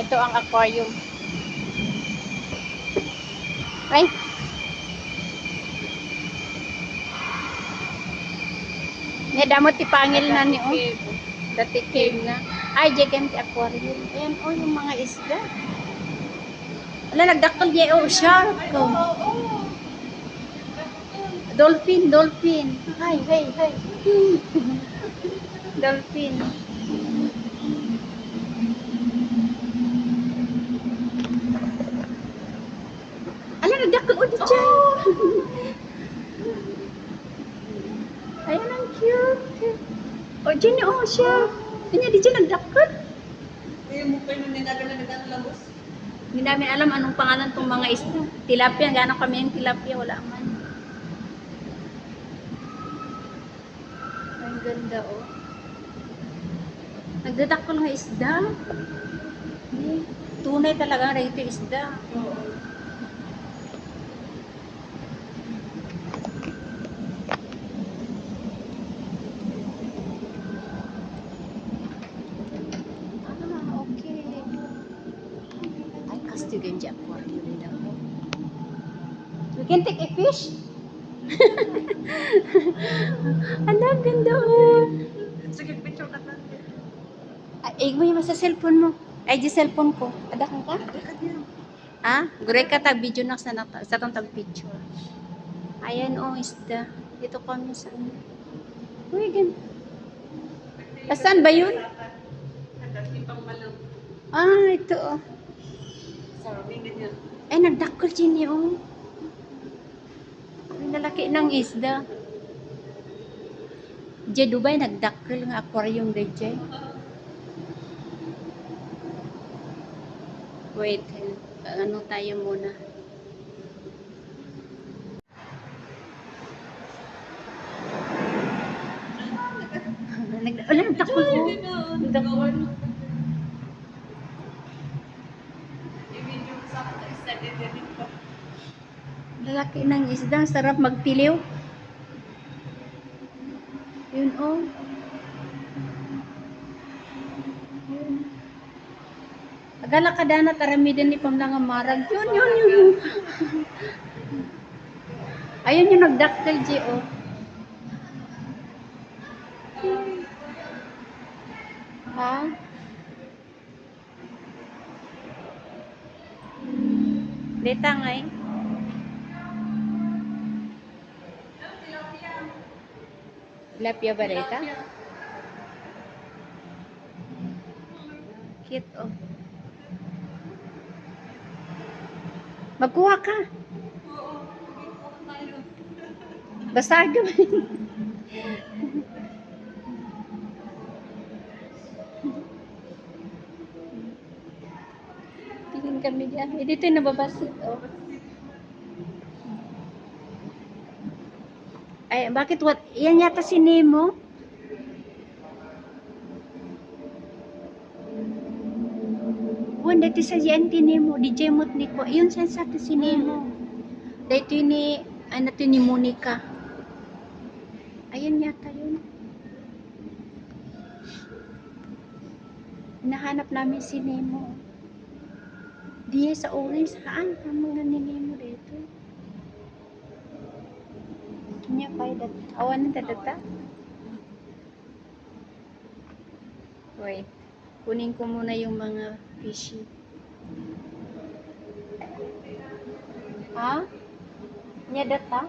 Ito ang aquarium. Ay. Nga damot ti pangil na ni oh. Dati cave nga. Ay, JKMT aquarium. Ayan oh, yung mga isda. Wala, nagdakol niya oh, shark. Dolphin, dolphin. Hi, hi, hi. Dolphin. Ala, nagdakol oh, di siya. Ayan, ang cute. O, dyan oh, siya. Kanya, di siya nagdakol. Kaya mo kayo nung naglalabos? Hindi namin alam anong pangalan tong mga isda. Tilapia, gano'n kami yung tilapia, wala man. Ang ganda oh. Nagdadakol nga isda. Tunay talaga rito isda. Okay. Ay, Castigan dyan aquarium nila po. We can take a fish. Ang ganda oh. Sige, picture ka natin. Ay, mo yung sa cellphone mo. Ay, di cellphone ko. Ada kang ka? Ah, gure ka tag video na sa tong tag picture. Ayan oh, isda. Dito kami sa ano. Uy, gan. Saan ba yun? Ah, ito oh. Sarami ganyan. Ay, nagdakol din yun oh. Ang lalaki ng isda. Diyan Dubai, nagdakol ng aquarium din dyan. Wait, ano tayo muna. Wala, nagdakol oh. Nagdakol. I-video mo sa akin, extended din pa. Lalaki ng isda, sarap magtiliw. Yun oh. Yun. Agala ka dana taramidin ni pamlangang marag. Yun. Ayun yung nagdaktal G oh. Ha? Deta nga eh. Tilapia ba deta? Cute oh. Magkuha ka. Basta gawin. Tingin kami dyan. Eh, dito yung nababasit oh. Ay, bakit what? Yan yata si Nemo. Wala dito sa GNT Nemo. DJ Mot ni ko. Yun siya sa si Nemo. Dito ni, ano to ni Monica. Ayun yata yun. Hinahanap namin si Nemo. Diya sa orange. Saan? Ang mga ni Nemo dito. Kanya kaya data. Awan na data. Wait. Kunin ko muna yung mga fishy. Ha? Nya data?